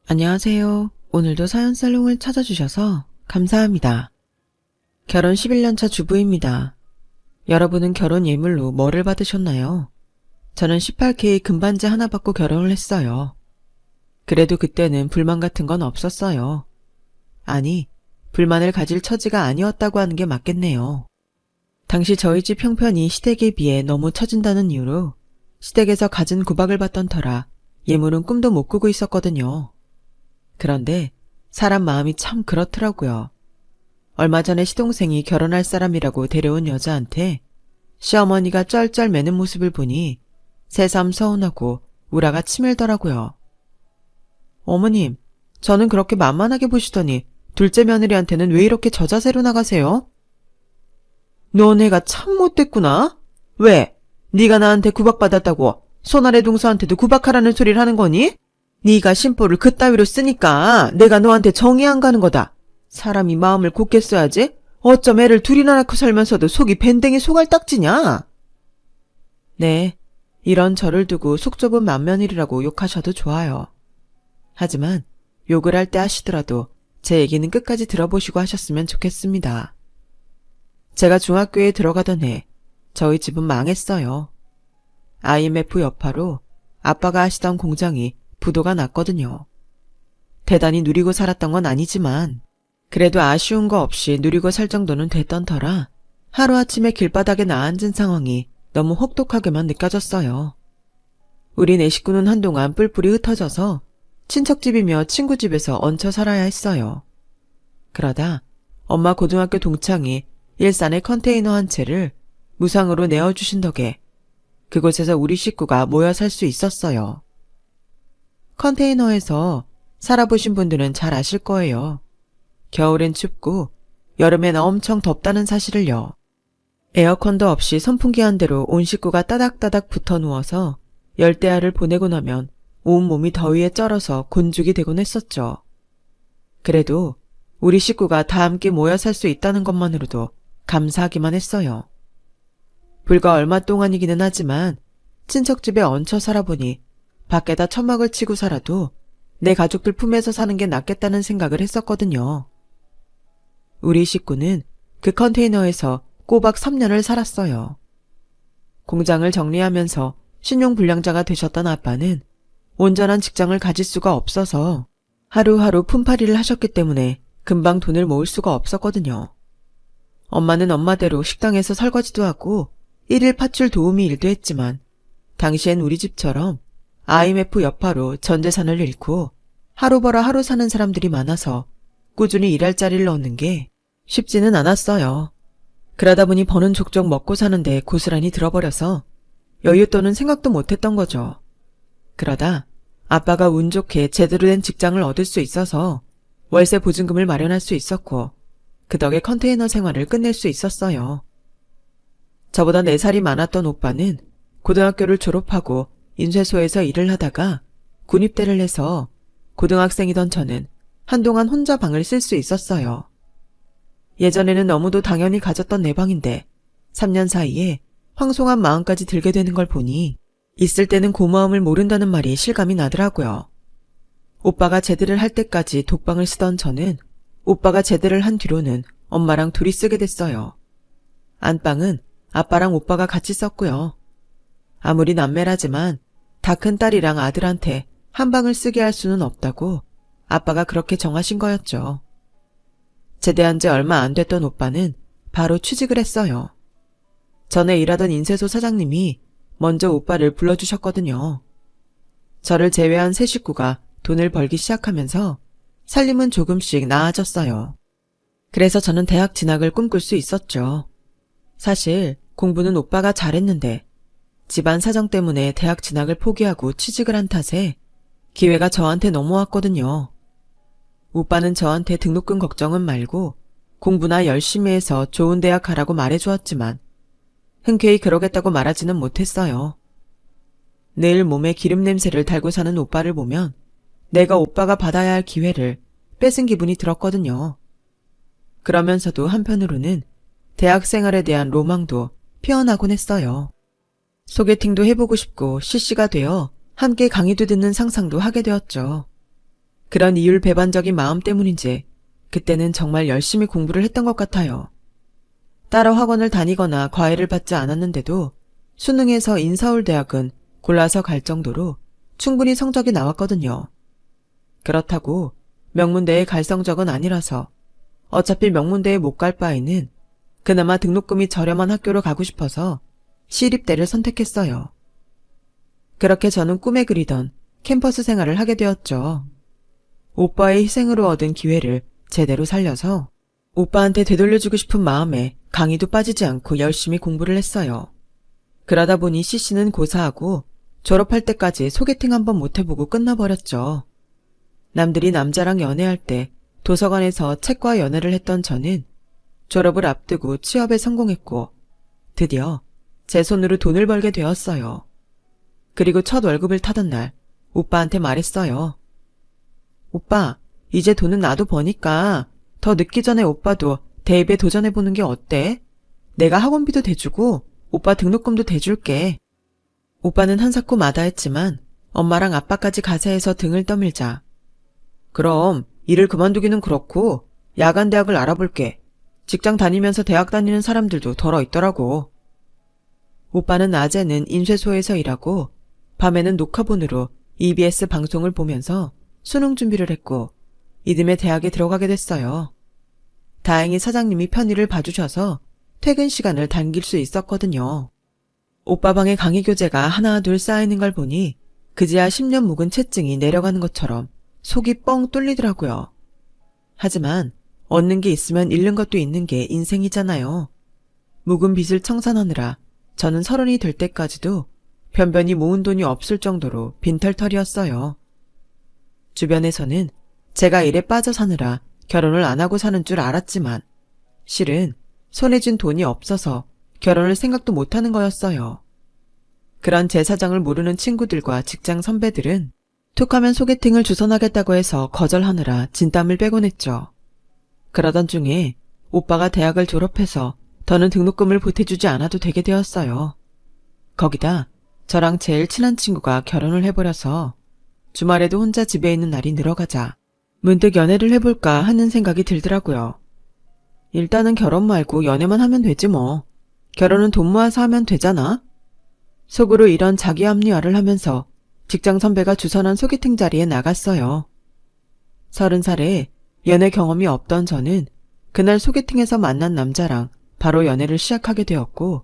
안녕하세요. 오늘도 사연살롱을 찾아주셔서 감사합니다. 결혼 11년차 주부입니다. 여러분은 결혼 예물로 뭐를 받으셨나요? 저는 18K 금반지 하나 받고 결혼을 했어요. 그래도 그때는 불만 같은 건 없었어요. 아니, 불만을 가질 처지가 아니었다고 하는 게 맞겠네요. 당시 저희 집 형편이 시댁에 비해 너무 처진다는 이유로 시댁에서 갖은 구박을 받던 터라 예물은 꿈도 못 꾸고 있었거든요. 그런데 사람 마음이 참 그렇더라고요. 얼마 전에 시동생이 결혼할 사람이라고 데려온 여자한테 시어머니가 쩔쩔 매는 모습을 보니 새삼 서운하고 우라가 치밀더라고요. 어머님, 저는 그렇게 만만하게 보시더니 둘째 며느리한테는 왜 이렇게 저자세로 나가세요? 너네가 참 못됐구나. 왜? 네가 나한테 구박받았다고 손아래 동서한테도 구박하라는 소리를 하는 거니? 네가 심보를 그따위로 쓰니까 내가 너한테 정이 안 가는 거다. 사람이 마음을 굳게 써야지. 어쩜 애를 둘이나 낳고 살면서도 속이 밴댕이 소갈딱지냐? 네, 이런 저를 두고 속 좁은 맏며느리라고 욕하셔도 좋아요. 하지만 욕을 할 때 하시더라도 제 얘기는 끝까지 들어보시고 하셨으면 좋겠습니다. 제가 중학교에 들어가던 해 저희 집은 망했어요. IMF 여파로 아빠가 하시던 공장이 부도가 났거든요. 대단히 누리고 살았던 건 아니지만 그래도 아쉬운 거 없이 누리고 살 정도는 됐던 터라 하루아침에 길바닥에 나앉은 상황이 너무 혹독하게만 느껴졌어요. 우리 네 식구는 한동안 뿔뿔이 흩어져서 친척집이며 친구집에서 얹혀 살아야 했어요. 그러다 엄마 고등학교 동창이 일산에 컨테이너 한 채를 무상으로 내어주신 덕에 그곳에서 우리 식구가 모여 살 수 있었어요. 컨테이너에서 살아보신 분들은 잘 아실 거예요. 겨울엔 춥고 여름엔 엄청 덥다는 사실을요. 에어컨도 없이 선풍기 한 대로 온 식구가 따닥따닥 붙어 누워서 열대야를 보내고 나면 온몸이 더위에 쩔어서 곤죽이 되곤 했었죠. 그래도 우리 식구가 다 함께 모여 살 수 있다는 것만으로도 감사하기만 했어요. 불과 얼마 동안이기는 하지만 친척집에 얹혀 살아보니 밖에다 천막을 치고 살아도 내 가족들 품에서 사는 게 낫겠다는 생각을 했었거든요. 우리 식구는 그 컨테이너에서 꼬박 3년을 살았어요. 공장을 정리하면서 신용불량자가 되셨던 아빠는 온전한 직장을 가질 수가 없어서 하루하루 품팔이를 하셨기 때문에 금방 돈을 모을 수가 없었거든요. 엄마는 엄마대로 식당에서 설거지도 하고 일일 팥줄 도우미 일도 했지만 당시엔 우리 집처럼 IMF 여파로 전 재산을 잃고 하루 벌어 하루 사는 사람들이 많아서 꾸준히 일할 자리를 얻는 게 쉽지는 않았어요. 그러다 보니 버는 족족 먹고 사는데 고스란히 들어버려서 여윳돈은 생각도 못했던 거죠. 그러다 아빠가 운 좋게 제대로 된 직장을 얻을 수 있어서 월세 보증금을 마련할 수 있었고 그 덕에 컨테이너 생활을 끝낼 수 있었어요. 저보다 4살이 많았던 오빠는 고등학교를 졸업하고 인쇄소에서 일을 하다가 군입대를 해서 고등학생이던 저는 한동안 혼자 방을 쓸 수 있었어요. 예전에는 너무도 당연히 가졌던 내 방인데 3년 사이에 황송한 마음까지 들게 되는 걸 보니 있을 때는 고마움을 모른다는 말이 실감이 나더라고요. 오빠가 제대를 할 때까지 독방을 쓰던 저는 오빠가 제대를 한 뒤로는 엄마랑 둘이 쓰게 됐어요. 안방은 아빠랑 오빠가 같이 썼고요. 아무리 남매라지만 다 큰 딸이랑 아들한테 한 방을 쓰게 할 수는 없다고 아빠가 그렇게 정하신 거였죠. 제대한 지 얼마 안 됐던 오빠는 바로 취직을 했어요. 전에 일하던 인쇄소 사장님이 먼저 오빠를 불러주셨거든요. 저를 제외한 세 식구가 돈을 벌기 시작하면서 살림은 조금씩 나아졌어요. 그래서 저는 대학 진학을 꿈꿀 수 있었죠. 사실 공부는 오빠가 잘했는데 집안 사정 때문에 대학 진학을 포기하고 취직을 한 탓에 기회가 저한테 넘어왔거든요. 오빠는 저한테 등록금 걱정은 말고 공부나 열심히 해서 좋은 대학 가라고 말해주었지만 흔쾌히 그러겠다고 말하지는 못했어요. 늘 몸에 기름 냄새를 달고 사는 오빠를 보면 내가 오빠가 받아야 할 기회를 뺏은 기분이 들었거든요. 그러면서도 한편으로는 대학 생활에 대한 로망도 피어나곤 했어요. 소개팅도 해보고 싶고 CC가 되어 함께 강의도 듣는 상상도 하게 되었죠. 그런 이율배반적인 마음 때문인지 그때는 정말 열심히 공부를 했던 것 같아요. 따로 학원을 다니거나 과외를 받지 않았는데도 수능에서 인서울대학은 골라서 갈 정도로 충분히 성적이 나왔거든요. 그렇다고 명문대에 갈 성적은 아니라서 어차피 명문대에 못 갈 바에는 그나마 등록금이 저렴한 학교로 가고 싶어서 시립대를 선택했어요. 그렇게 저는 꿈에 그리던 캠퍼스 생활을 하게 되었죠. 오빠의 희생으로 얻은 기회를 제대로 살려서 오빠한테 되돌려주고 싶은 마음에 강의도 빠지지 않고 열심히 공부를 했어요. 그러다 보니 CC는 고사하고 졸업할 때까지 소개팅 한번 못 해보고 끝나버렸죠. 남들이 남자랑 연애할 때 도서관에서 책과 연애를 했던 저는 졸업을 앞두고 취업에 성공했고 드디어 제 손으로 돈을 벌게 되었어요. 그리고 첫 월급을 타던 날 오빠한테 말했어요. 오빠, 이제 돈은 나도 버니까 더 늦기 전에 오빠도 대입에 도전해보는 게 어때? 내가 학원비도 대주고 오빠 등록금도 대줄게. 오빠는 한사코 마다했지만 엄마랑 아빠까지 가세해서 등을 떠밀자. 그럼 일을 그만두기는 그렇고 야간 대학을 알아볼게. 직장 다니면서 대학 다니는 사람들도 덜어 있더라고. 오빠는 낮에는 인쇄소에서 일하고 밤에는 녹화본으로 EBS 방송을 보면서 수능 준비를 했고 이듬해 대학에 들어가게 됐어요. 다행히 사장님이 편의를 봐주셔서 퇴근 시간을 당길 수 있었거든요. 오빠 방에 강의 교재가 하나 둘 쌓이는 걸 보니 그제야 10년 묵은 채증이 내려가는 것처럼 속이 뻥 뚫리더라고요. 하지만 얻는 게 있으면 잃는 것도 있는 게 인생이잖아요. 묵은 빚을 청산하느라 저는 30이 될 때까지도 변변히 모은 돈이 없을 정도로 빈털털이었어요. 주변에서는 제가 일에 빠져 사느라 결혼을 안 하고 사는 줄 알았지만 실은 손에 쥔 돈이 없어서 결혼을 생각도 못하는 거였어요. 그런 제 사정을 모르는 친구들과 직장 선배들은 툭하면 소개팅을 주선하겠다고 해서 거절하느라 진땀을 빼곤 했죠. 그러던 중에 오빠가 대학을 졸업해서 더는 등록금을 보태주지 않아도 되게 되었어요. 거기다 저랑 제일 친한 친구가 결혼을 해버려서 주말에도 혼자 집에 있는 날이 늘어가자 문득 연애를 해볼까 하는 생각이 들더라고요. 일단은 결혼 말고 연애만 하면 되지 뭐. 결혼은 돈 모아서 하면 되잖아. 속으로 이런 자기 합리화를 하면서 직장 선배가 주선한 소개팅 자리에 나갔어요. 30살에 연애 경험이 없던 저는 그날 소개팅에서 만난 남자랑 바로 연애를 시작하게 되었고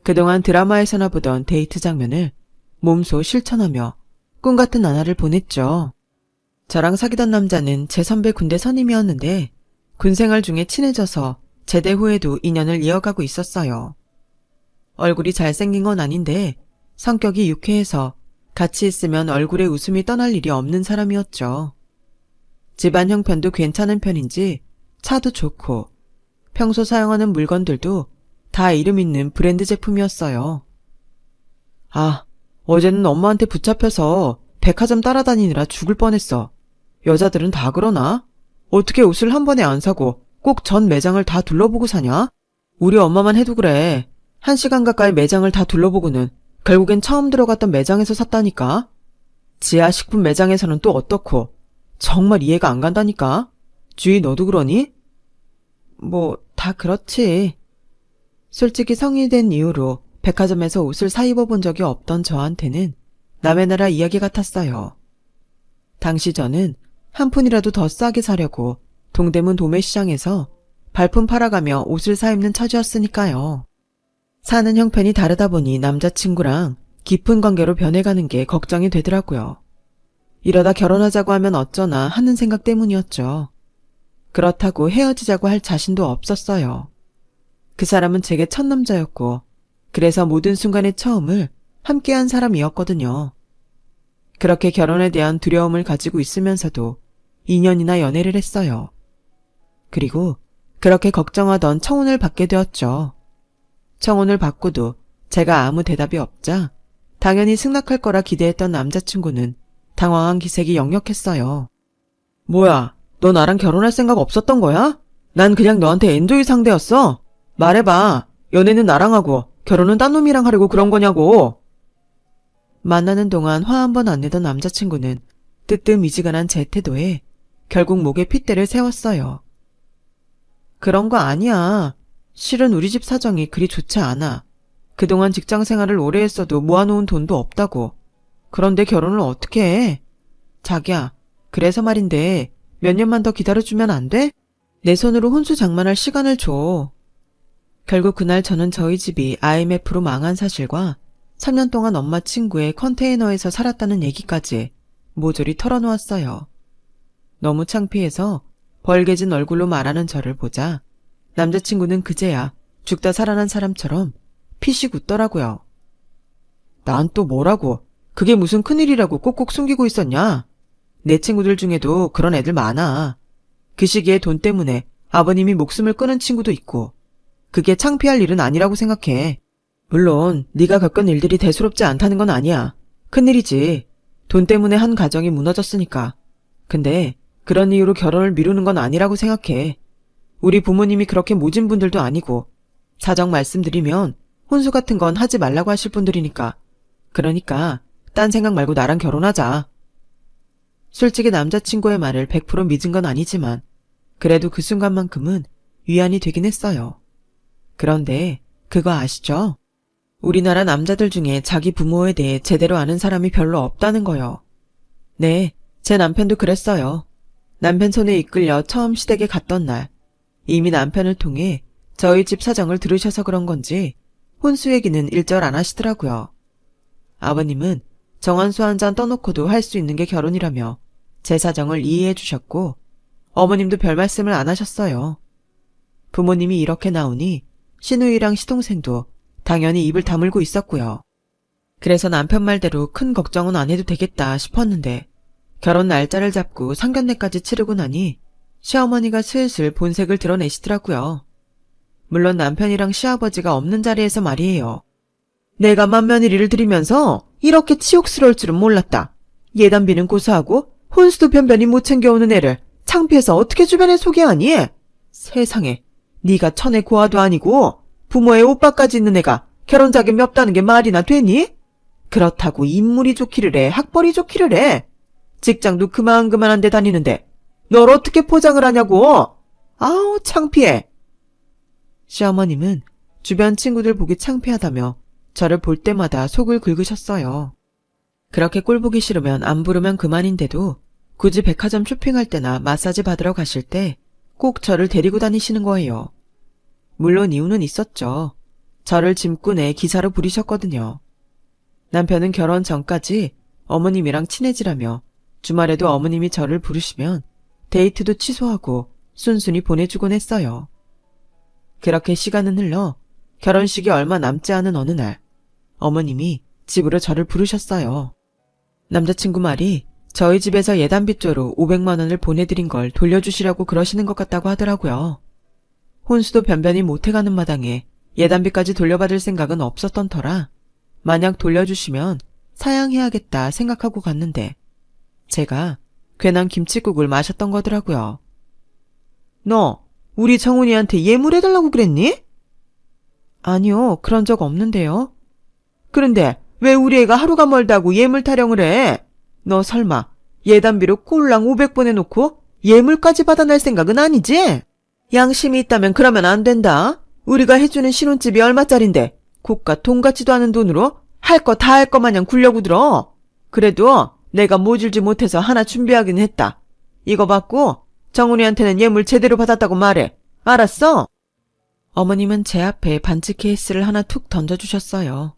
그동안 드라마에서나 보던 데이트 장면을 몸소 실천하며 꿈같은 나날을 보냈죠. 저랑 사귀던 남자는 제 선배 군대 선임이었는데 군생활 중에 친해져서 제대 후에도 인연을 이어가고 있었어요. 얼굴이 잘생긴 건 아닌데 성격이 유쾌해서 같이 있으면 얼굴에 웃음이 떠날 일이 없는 사람이었죠. 집안 형편도 괜찮은 편인지 차도 좋고 평소 사용하는 물건들도 다 이름 있는 브랜드 제품이었어요. 아, 어제는 엄마한테 붙잡혀서 백화점 따라다니느라 죽을 뻔했어. 여자들은 다 그러나? 어떻게 옷을 한 번에 안 사고 꼭 전 매장을 다 둘러보고 사냐? 우리 엄마만 해도 그래. 1시간 가까이 매장을 다 둘러보고는 결국엔 처음 들어갔던 매장에서 샀다니까? 지하 식품 매장에서는 또 어떻고? 정말 이해가 안 간다니까? 주희 너도 그러니? 뭐 다 그렇지. 솔직히 성인이 된 이후로 백화점에서 옷을 사 입어본 적이 없던 저한테는 남의 나라 이야기 같았어요. 당시 저는 한 푼이라도 더 싸게 사려고 동대문 도매시장에서 발품 팔아가며 옷을 사 입는 처지였으니까요. 사는 형편이 다르다 보니 남자친구랑 깊은 관계로 변해가는 게 걱정이 되더라고요. 이러다 결혼하자고 하면 어쩌나 하는 생각 때문이었죠. 그렇다고 헤어지자고 할 자신도 없었어요. 그 사람은 제게 첫 남자였고 그래서 모든 순간의 처음을 함께한 사람이었거든요. 그렇게 결혼에 대한 두려움을 가지고 있으면서도 2년이나 연애를 했어요. 그리고 그렇게 걱정하던 청혼을 받게 되었죠. 청혼을 받고도 제가 아무 대답이 없자 당연히 승낙할 거라 기대했던 남자친구는 당황한 기색이 역력했어요. 뭐야, 너 나랑 결혼할 생각 없었던 거야? 난 그냥 너한테 엔조이 상대였어. 말해봐. 연애는 나랑 하고 결혼은 딴 놈이랑 하려고 그런 거냐고. 만나는 동안 화 한 번 안 내던 남자친구는 뜨뜻미지근한 제 태도에 결국 목에 핏대를 세웠어요. 그런 거 아니야. 실은 우리 집 사정이 그리 좋지 않아. 그동안 직장 생활을 오래 했어도 모아놓은 돈도 없다고. 그런데 결혼을 어떻게 해? 자기야, 그래서 말인데 몇 년만 더 기다려주면 안 돼? 내 손으로 혼수 장만할 시간을 줘. 결국 그날 저는 저희 집이 IMF로 망한 사실과 3년 동안 엄마 친구의 컨테이너에서 살았다는 얘기까지 모조리 털어놓았어요. 너무 창피해서 벌개진 얼굴로 말하는 저를 보자 남자친구는 그제야 죽다 살아난 사람처럼 피식 웃더라고요. 난 또 뭐라고? 그게 무슨 큰일이라고 꼭꼭 숨기고 있었냐? 내 친구들 중에도 그런 애들 많아. 그 시기에 돈 때문에 아버님이 목숨을 끊은 친구도 있고 그게 창피할 일은 아니라고 생각해. 물론 네가 겪은 일들이 대수롭지 않다는 건 아니야. 큰일이지. 돈 때문에 한 가정이 무너졌으니까. 근데 그런 이유로 결혼을 미루는 건 아니라고 생각해. 우리 부모님이 그렇게 모진 분들도 아니고 사정 말씀드리면 혼수 같은 건 하지 말라고 하실 분들이니까. 그러니까 딴 생각 말고 나랑 결혼하자. 솔직히 남자친구의 말을 100% 믿은 건 아니지만 그래도 그 순간만큼은 위안이 되긴 했어요. 그런데 그거 아시죠? 우리나라 남자들 중에 자기 부모에 대해 제대로 아는 사람이 별로 없다는 거요. 네, 제 남편도 그랬어요. 남편 손에 이끌려 처음 시댁에 갔던 날 이미 남편을 통해 저희 집 사정을 들으셔서 그런 건지 혼수 얘기는 일절 안 하시더라고요. 아버님은 정한수 한 잔 떠놓고도 할 수 있는 게 결혼이라며 제 사정을 이해해 주셨고 어머님도 별 말씀을 안 하셨어요. 부모님이 이렇게 나오니 시누이랑 시동생도 당연히 입을 다물고 있었고요. 그래서 남편 말대로 큰 걱정은 안 해도 되겠다 싶었는데 결혼 날짜를 잡고 상견례까지 치르고 나니 시어머니가 슬슬 본색을 드러내시더라고요. 물론 남편이랑 시아버지가 없는 자리에서 말이에요. 내가 맏며느리를 들이면서 이렇게 치욕스러울 줄은 몰랐다. 예단비는 고사하고 혼수도 변변히 못 챙겨오는 애를 창피해서 어떻게 주변에 소개하니? 세상에, 네가 천의 고아도 아니고 부모의 오빠까지 있는 애가 결혼 자격이 없다는 게 말이나 되니? 그렇다고 인물이 좋기를 해, 학벌이 좋기를 해. 직장도 그만한 데 다니는데 널 어떻게 포장을 하냐고. 아우 창피해. 시어머님은 주변 친구들 보기 창피하다며 저를 볼 때마다 속을 긁으셨어요. 그렇게 꼴보기 싫으면 안 부르면 그만인데도 굳이 백화점 쇼핑할 때나 마사지 받으러 가실 때 꼭 저를 데리고 다니시는 거예요. 물론 이유는 있었죠. 저를 짐꾼의 기사로 부리셨거든요. 남편은 결혼 전까지 어머님이랑 친해지라며 주말에도 어머님이 저를 부르시면 데이트도 취소하고 순순히 보내주곤 했어요. 그렇게 시간은 흘러 결혼식이 얼마 남지 않은 어느 날 어머님이 집으로 저를 부르셨어요. 남자친구 말이 저희 집에서 예단비조로 500만 원을 보내드린 걸 돌려주시라고 그러시는 것 같다고 하더라고요. 혼수도 변변히 못해가는 마당에 예단비까지 돌려받을 생각은 없었던 터라 만약 돌려주시면 사양해야겠다 생각하고 갔는데 제가 괜한 김칫국을 마셨던 거더라고요. 너 우리 정훈이한테 예물해달라고 그랬니? 아니요, 그런 적 없는데요. 그런데 왜 우리 애가 하루가 멀다고 예물 타령을 해? 너 설마 예단비로 꼴랑 500번 해놓고 예물까지 받아낼 생각은 아니지? 양심이 있다면 그러면 안 된다. 우리가 해주는 신혼집이 얼마짜린데 고가 돈 같지도 않은 돈으로 할 거 다 할 거 마냥 굴려고 들어. 그래도 내가 모질지 못해서 하나 준비하긴 했다. 이거 받고 정훈이한테는 예물 제대로 받았다고 말해. 알았어? 어머님은 제 앞에 반지 케이스를 하나 툭 던져주셨어요.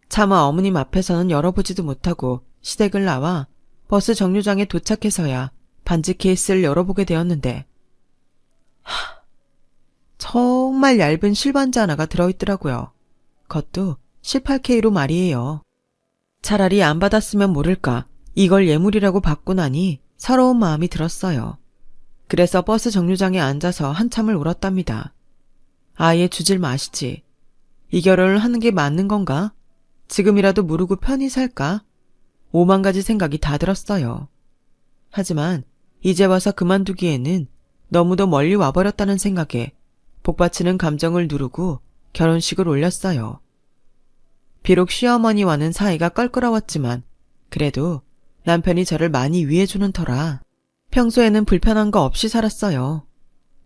차마 어머님 앞에서는 열어보지도 못하고 시댁을 나와 버스 정류장에 도착해서야 반지 케이스를 열어보게 되었는데 정말 얇은 실반지 하나가 들어있더라고요. 그것도 18K로 말이에요. 차라리 안 받았으면 모를까 이걸 예물이라고 받고 나니 서러운 마음이 들었어요. 그래서 버스 정류장에 앉아서 한참을 울었답니다. 아예 주질 마시지. 이 결혼을 하는 게 맞는 건가? 지금이라도 모르고 편히 살까? 5만 가지 생각이 다 들었어요. 하지만 이제 와서 그만두기에는 너무도 멀리 와버렸다는 생각에 복받치는 감정을 누르고 결혼식을 올렸어요. 비록 시어머니와는 사이가 껄끄러웠지만 그래도 남편이 저를 많이 위해주는 터라 평소에는 불편한 거 없이 살았어요.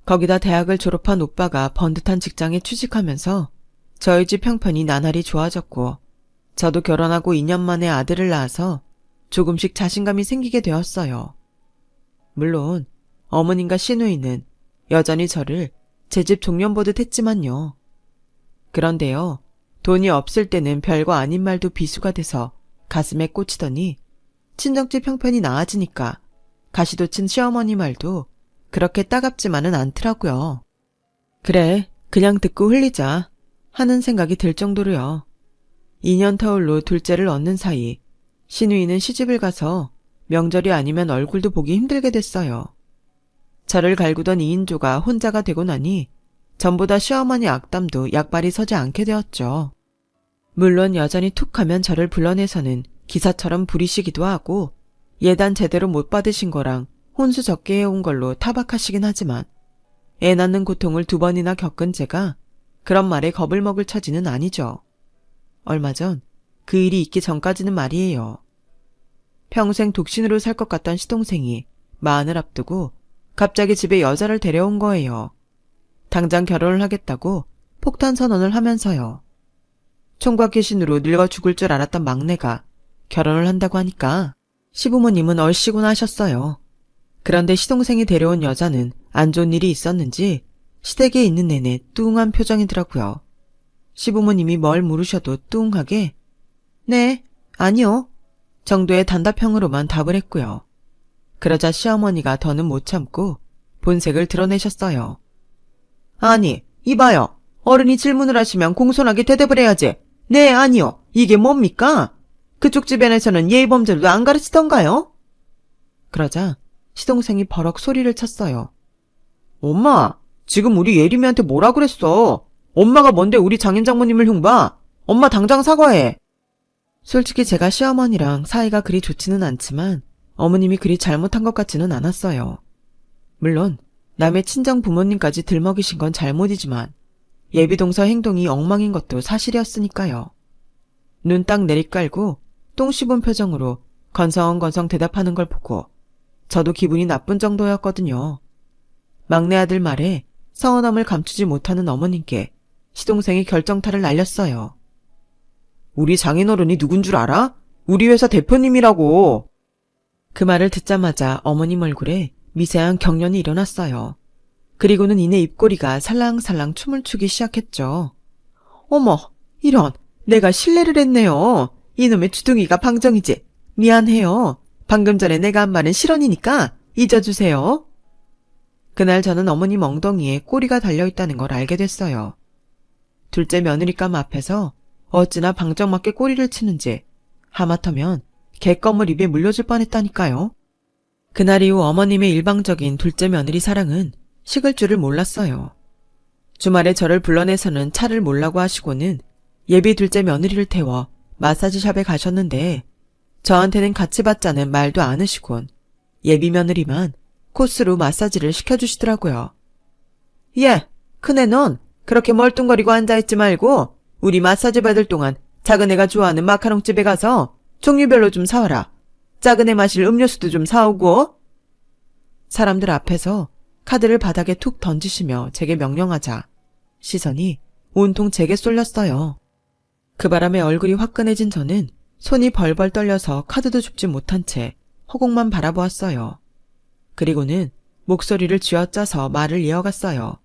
거기다 대학을 졸업한 오빠가 번듯한 직장에 취직하면서 저희 집 형편이 나날이 좋아졌고 저도 결혼하고 2년 만에 아들을 낳아서 조금씩 자신감이 생기게 되었어요. 물론 어머님과 시누이는 여전히 저를 제 집 종년 보듯 했지만요. 그런데요, 돈이 없을 때는 별거 아닌 말도 비수가 돼서 가슴에 꽂히더니 친정집 형편이 나아지니까 가시도 친 시어머니 말도 그렇게 따갑지만은 않더라고요. 그래, 그냥 듣고 흘리자 하는 생각이 들 정도로요. 2년 터울로 둘째를 얻는 사이 시누이는 시집을 가서 명절이 아니면 얼굴도 보기 힘들게 됐어요. 저를 갈구던 2인조가 혼자가 되고 나니 전보다 시어머니 악담도 약발이 서지 않게 되었죠. 물론 여전히 툭하면 저를 불러내서는 기사처럼 부리시기도 하고 예단 제대로 못 받으신 거랑 혼수 적게 해온 걸로 타박하시긴 하지만 애 낳는 고통을 2번이나 겪은 제가 그런 말에 겁을 먹을 처지는 아니죠. 얼마 전 그 일이 있기 전까지는 말이에요. 평생 독신으로 살 것 같던 시동생이 마흔을 앞두고 갑자기 집에 여자를 데려온 거예요. 당장 결혼을 하겠다고 폭탄 선언을 하면서요. 총각 귀신으로 늙어 죽을 줄 알았던 막내가 결혼을 한다고 하니까 시부모님은 얼씨구나 하셨어요. 그런데 시동생이 데려온 여자는 안 좋은 일이 있었는지 시댁에 있는 내내 뚱한 표정이더라고요. 시부모님이 뭘 물으셔도 뚱하게 네, 아니요 정도의 단답형으로만 답을 했고요. 그러자 시어머니가 더는 못 참고 본색을 드러내셨어요. 아니, 이봐요. 어른이 질문을 하시면 공손하게 대답을 해야지. 네, 아니요. 이게 뭡니까? 그쪽 집안에서는 예의범절도 안 가르치던가요? 그러자 시동생이 버럭 소리를 쳤어요. 엄마, 지금 우리 예림이한테 뭐라 그랬어? 엄마가 뭔데 우리 장인장모님을 흉봐? 엄마 당장 사과해. 솔직히 제가 시어머니랑 사이가 그리 좋지는 않지만 어머님이 그리 잘못한 것 같지는 않았어요. 물론 남의 친정 부모님까지 들먹이신 건 잘못이지만 예비동서 행동이 엉망인 것도 사실이었으니까요. 눈 딱 내리깔고 똥 씹은 표정으로 건성건성 대답하는 걸 보고 저도 기분이 나쁜 정도였거든요. 막내 아들 말에 서운함을 감추지 못하는 어머님께 시동생이 결정타를 날렸어요. 우리 장인어른이 누군 줄 알아? 우리 회사 대표님이라고. 그 말을 듣자마자 어머님 얼굴에 미세한 경련이 일어났어요. 그리고는 이내 입꼬리가 살랑살랑 춤을 추기 시작했죠. 어머, 이런, 내가 실례를 했네요. 이놈의 주둥이가 방정이지. 미안해요. 방금 전에 내가 한 말은 실언이니까 잊어주세요. 그날 저는 어머님 엉덩이에 꼬리가 달려있다는 걸 알게 됐어요. 둘째 며느리감 앞에서 어찌나 방정맞게 꼬리를 치는지 하마터면 개껌을 입에 물려줄 뻔했다니까요. 그날 이후 어머님의 일방적인 둘째 며느리 사랑은 식을 줄을 몰랐어요. 주말에 저를 불러내서는 차를 몰라고 하시고는 예비 둘째 며느리를 태워 마사지샵에 가셨는데 저한테는 같이 받자는 말도 않으시곤 예비 며느리만 코스로 마사지를 시켜주시더라고요. 예, 큰애 넌 그렇게 멀뚱거리고 앉아있지 말고 우리 마사지 받을 동안 작은애가 좋아하는 마카롱집에 가서 종류별로 좀 사와라. 작은애 마실 음료수도 좀 사오고. 사람들 앞에서 카드를 바닥에 툭 던지시며 제게 명령하자 시선이 온통 제게 쏠렸어요. 그 바람에 얼굴이 화끈해진 저는 손이 벌벌 떨려서 카드도 줍지 못한 채 허공만 바라보았어요. 그리고는 목소리를 쥐어짜서 말을 이어갔어요.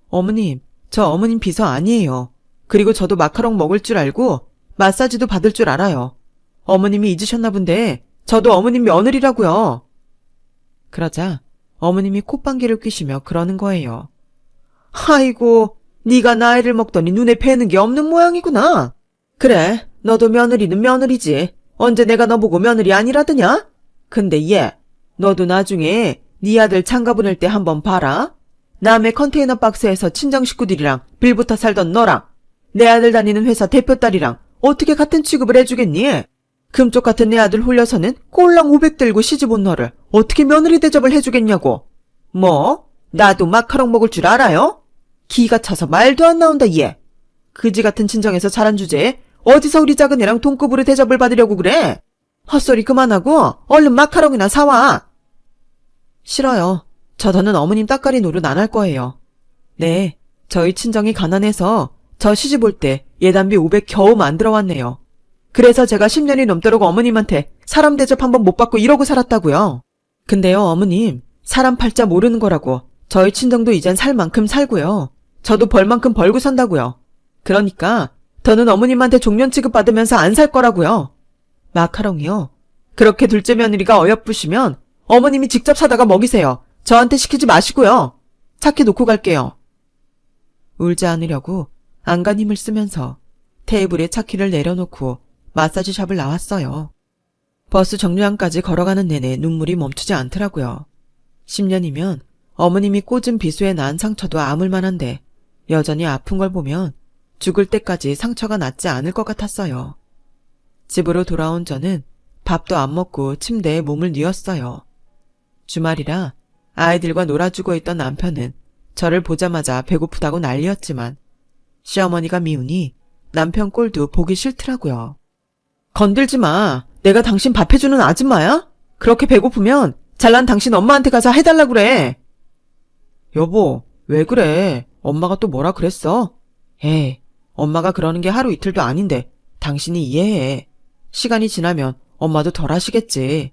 어머님, 저 어머님 비서 아니에요. 그리고 저도 마카롱 먹을 줄 알고 마사지도 받을 줄 알아요. 어머님이 잊으셨나 본데 저도 어머님 며느리라고요. 그러자 어머님이 콧방귀를 뀌시며 그러는 거예요. 아이고, 네가 나이를 먹더니 눈에 뵈는 게 없는 모양이구나. 그래, 너도 며느리는 며느리지. 언제 내가 너보고 며느리 아니라더냐? 근데 얘, 너도 나중에 네 아들 장가 보낼 때 한번 봐라. 남의 컨테이너 박스에서 친정 식구들이랑 빌붙어 살던 너랑 내 아들 다니는 회사 대표 딸이랑 어떻게 같은 취급을 해주겠니? 금쪽 같은 내 아들 홀려서는 꼴랑 500 들고 시집 온 너를 어떻게 며느리 대접을 해주겠냐고. 뭐? 나도 마카롱 먹을 줄 알아요? 기가 차서 말도 안 나온다 얘. 그지 같은 친정에서 자란 주제에 어디서 우리 작은 애랑 동급으로 대접을 받으려고 그래? 헛소리 그만하고 얼른 마카롱이나 사와. 싫어요. 저 더는 어머님 따까리 노릇 안 할 거예요. 네, 저희 친정이 가난해서 저 시집 올 때 예단비 500 겨우 만들어 왔네요. 그래서 제가 10년이 넘도록 어머님한테 사람 대접 한번 못 받고 이러고 살았다고요. 근데요, 어머님, 사람 팔자 모르는 거라고 저희 친정도 이젠 살 만큼 살고요. 저도 벌 만큼 벌고 산다고요. 그러니까 더는 어머님한테 종년 취급 받으면서 안 살 거라고요. 마카롱이요? 그렇게 둘째 며느리가 어여쁘시면 어머님이 직접 사다가 먹이세요. 저한테 시키지 마시고요. 차키 놓고 갈게요. 울지 않으려고 안간 힘을 쓰면서 테이블에 차키를 내려놓고 마사지샵을 나왔어요. 버스 정류장까지 걸어가는 내내 눈물이 멈추지 않더라고요. 10년이면 어머님이 꽂은 비수에 난 상처도 아물 만한데 여전히 아픈 걸 보면 죽을 때까지 상처가 낫지 않을 것 같았어요. 집으로 돌아온 저는 밥도 안 먹고 침대에 몸을 뉘었어요. 주말이라 아이들과 놀아주고 있던 남편은 저를 보자마자 배고프다고 난리였지만 시어머니가 미우니 남편 꼴도 보기 싫더라고요. 건들지 마. 내가 당신 밥 해주는 아줌마야? 그렇게 배고프면 잘난 당신 엄마한테 가서 해달라 그래. 여보, 왜 그래? 엄마가 또 뭐라 그랬어? 에이, 엄마가 그러는 게 하루 이틀도 아닌데 당신이 이해해. 시간이 지나면 엄마도 덜 하시겠지.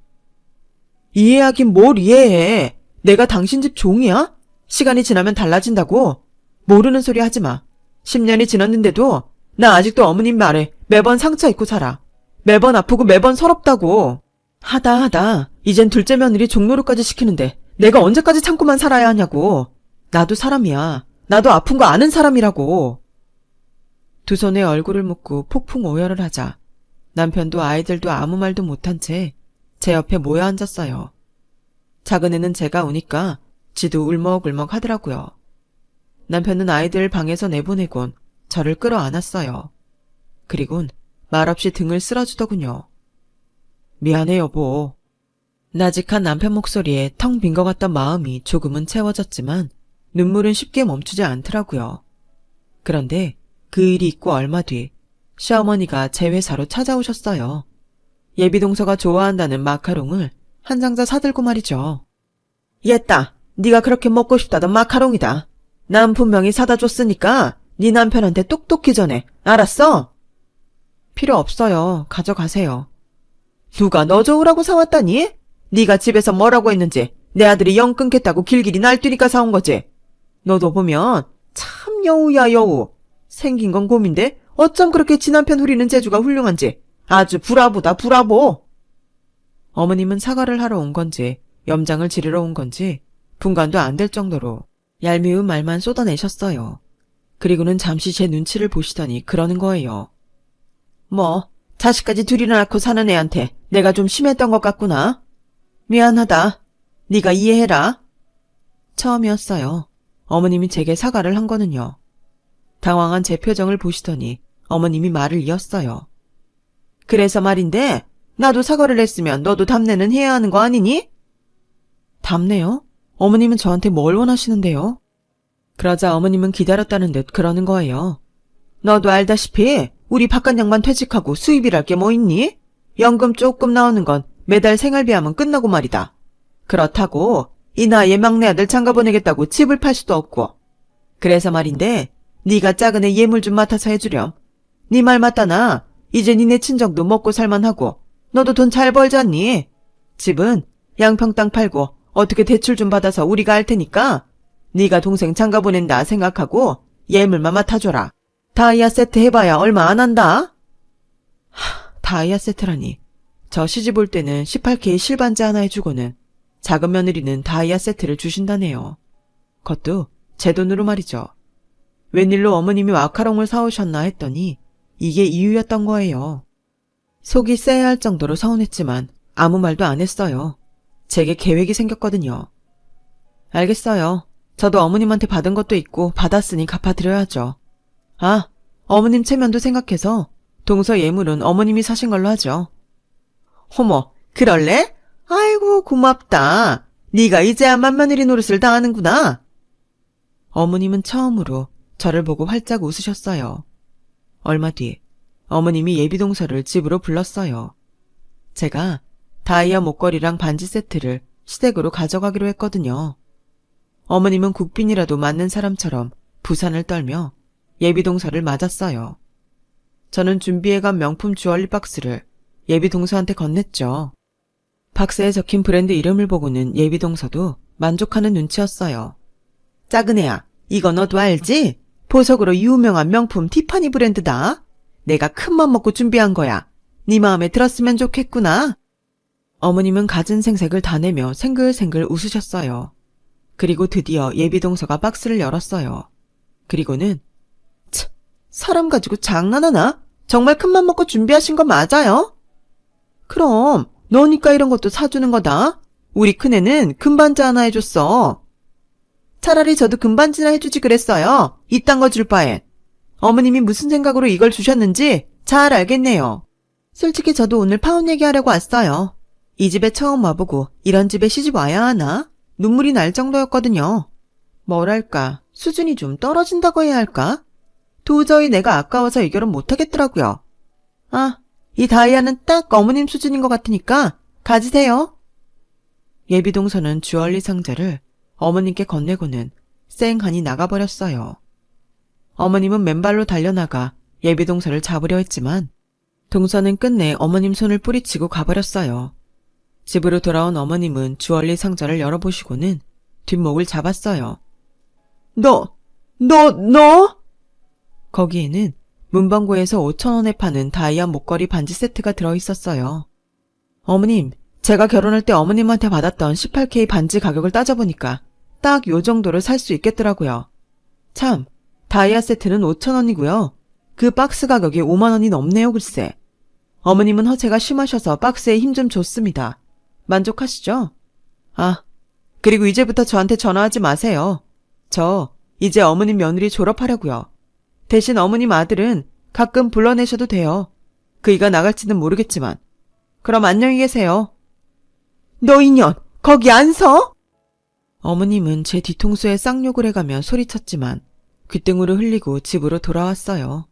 이해하긴 뭘 이해해. 내가 당신 집 종이야? 시간이 지나면 달라진다고? 모르는 소리 하지 마. 10년이 지났는데도 나 아직도 어머님 말에 매번 상처 입고 살아. 매번 아프고 매번 서럽다고. 하다 이젠 둘째 며느리 종노릇까지 시키는데 내가 언제까지 참고만 살아야 하냐고. 나도 사람이야. 나도 아픈 거 아는 사람이라고. 두 손에 얼굴을 묶고 폭풍 오열을 하자 남편도 아이들도 아무 말도 못한 채 제 옆에 모여 앉았어요. 작은 애는 제가 우니까 지도 울먹울먹 하더라고요. 남편은 아이들 방에서 내보내곤 저를 끌어안았어요. 그리곤 말없이 등을 쓸어주더군요. 미안해 여보. 나직한 남편 목소리에 텅 빈 것 같던 마음이 조금은 채워졌지만 눈물은 쉽게 멈추지 않더라고요. 그런데 그 일이 있고 얼마 뒤 시어머니가 제 회사로 찾아오셨어요. 예비동서가 좋아한다는 마카롱을 한 상자 사들고 말이죠. 얘따, 네가 그렇게 먹고 싶다던 마카롱이다. 난 분명히 사다 줬으니까 네 남편한테 똑똑히 전해. 알았어? 필요 없어요. 가져가세요. 누가 너 좋으라고 사왔다니? 네가 집에서 뭐라고 했는지 내 아들이 영 끊겠다고 길길이 날뛰니까 사온 거지. 너도 보면 참 여우야 여우. 생긴 건 곰인데 어쩜 그렇게 지 남편 후리는 재주가 훌륭한지 아주 브라보다 브라보. 어머님은 사과를 하러 온 건지 염장을 지르러 온 건지 분간도 안 될 정도로 얄미운 말만 쏟아내셨어요. 그리고는 잠시 제 눈치를 보시더니 그러는 거예요. 뭐 자식까지 둘이나 낳고 사는 애한테 내가 좀 심했던 것 같구나. 미안하다. 네가 이해해라. 처음이었어요. 어머님이 제게 사과를 한 거는요. 당황한 제 표정을 보시더니 어머님이 말을 이었어요. 그래서 말인데 나도 사과를 했으면 너도 답례는 해야 하는 거 아니니? 답례요? 어머님은 저한테 뭘 원하시는데요? 그러자 어머님은 기다렸다는 듯 그러는 거예요. 너도 알다시피 우리 바깥 양반 퇴직하고 수입이랄 게 뭐 있니? 연금 조금 나오는 건 매달 생활비하면 끝나고 말이다. 그렇다고 이 나이에 막내 아들 장가 보내겠다고 집을 팔 수도 없고. 그래서 말인데 네가 작은 애 예물 좀 맡아서 해주렴. 네 말 맞다나 이제 니네 친정도 먹고 살만하고 너도 돈 잘 벌잖니. 집은 양평 땅 팔고 어떻게 대출 좀 받아서 우리가 할 테니까 네가 동생 장가 보낸다 생각하고 예물만 맡아줘라. 다이아 세트 해봐야 얼마 안 한다. 다이아 세트라니. 저 시집 올 때는 18K 실반지 하나 해주고는 작은 며느리는 다이아 세트를 주신다네요. 그것도 제 돈으로 말이죠. 웬일로 어머님이 마카롱을 사오셨나 했더니 이게 이유였던 거예요. 속이 쎄야 할 정도로 서운했지만 아무 말도 안 했어요. 제게 계획이 생겼거든요. 알겠어요. 저도 어머님한테 받은 것도 있고 받았으니 갚아드려야죠. 아, 어머님 체면도 생각해서 동서 예물은 어머님이 사신 걸로 하죠. 어머, 그럴래? 아이고 고맙다. 네가 이제야 맏며느리 노릇을 다 하는구나. 어머님은 처음으로 저를 보고 활짝 웃으셨어요. 얼마 뒤 어머님이 예비동서를 집으로 불렀어요. 제가 다이아 목걸이랑 반지 세트를 시댁으로 가져가기로 했거든요. 어머님은 국빈이라도 맞는 사람처럼 부산을 떨며 예비동서를 맞았어요. 저는 준비해간 명품 주얼리 박스를 예비동서한테 건넸죠. 박스에 적힌 브랜드 이름을 보고는 예비동서도 만족하는 눈치였어요. 작은 애야, 이거 너도 알지? 보석으로 유명한 명품 티파니 브랜드다. 내가 큰맘 먹고 준비한 거야. 네 마음에 들었으면 좋겠구나. 어머님은 갖은 생색을 다 내며 생글생글 웃으셨어요. 그리고 드디어 예비동서가 박스를 열었어요. 그리고는 참, 사람 가지고 장난하나? 정말 큰맘 먹고 준비하신 거 맞아요? 그럼 너니까 이런 것도 사주는 거다. 우리 큰애는 금반지 하나 해줬어. 차라리 저도 금반지나 해주지 그랬어요. 이딴 거 줄 바엔. 어머님이 무슨 생각으로 이걸 주셨는지 잘 알겠네요. 솔직히 저도 오늘 파혼 얘기하려고 왔어요. 이 집에 처음 와보고 이런 집에 시집 와야 하나? 눈물이 날 정도였거든요. 뭐랄까, 수준이 좀 떨어진다고 해야 할까? 도저히 내가 아까워서 이 결혼 못하겠더라고요. 아, 이 다이아는 딱 어머님 수준인 것 같으니까 가지세요. 예비동서는 주얼리 상자를 어머님께 건네고는 쌩하니 나가버렸어요. 어머님은 맨발로 달려나가 예비동서를 잡으려 했지만 동서는 끝내 어머님 손을 뿌리치고 가버렸어요. 집으로 돌아온 어머님은 주얼리 상자를 열어보시고는 뒷목을 잡았어요. 너! 거기에는 문방구에서 5,000원에 파는 다이아 목걸이 반지 세트가 들어있었어요. 어머님, 제가 결혼할 때 어머님한테 받았던 18K 반지 가격을 따져보니까 딱 요 정도를 살 수 있겠더라고요. 참, 다이아 세트는 5,000원이고요. 그 박스 가격이 5만 원이 넘네요, 글쎄. 어머님은 허세가 심하셔서 박스에 힘 좀 줬습니다. 만족하시죠? 아, 그리고 이제부터 저한테 전화하지 마세요. 저 이제 어머님 며느리 졸업하려고요. 대신 어머님 아들은 가끔 불러내셔도 돼요. 그이가 나갈지는 모르겠지만. 그럼 안녕히 계세요. 너 인연, 거기 안 서? 어머님은 제 뒤통수에 쌍욕을 해가며 소리쳤지만 귓등으로 흘리고 집으로 돌아왔어요.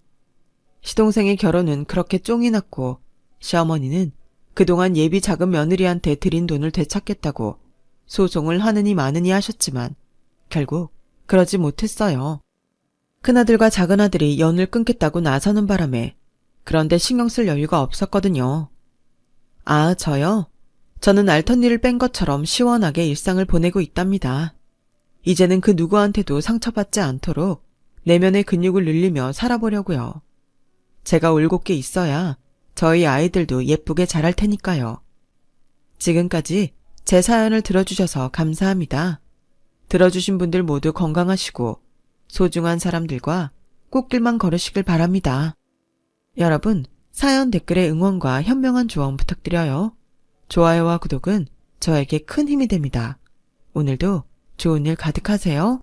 시동생의 결혼은 그렇게 쫑이 났고 시어머니는 그동안 예비 작은 며느리한테 드린 돈을 되찾겠다고 소송을 하느니 마느니 하셨지만 결국 그러지 못했어요. 큰아들과 작은아들이 연을 끊겠다고 나서는 바람에 그런데 신경 쓸 여유가 없었거든요. 아, 저요? 저는 알턴니를 뺀 것처럼 시원하게 일상을 보내고 있답니다. 이제는 그 누구한테도 상처받지 않도록 내면의 근육을 늘리며 살아보려고요. 제가 올곧게 있어야 저희 아이들도 예쁘게 자랄 테니까요. 지금까지 제 사연을 들어주셔서 감사합니다. 들어주신 분들 모두 건강하시고 소중한 사람들과 꽃길만 걸으시길 바랍니다. 여러분, 사연 댓글에 응원과 현명한 조언 부탁드려요. 좋아요와 구독은 저에게 큰 힘이 됩니다. 오늘도 좋은 일 가득하세요.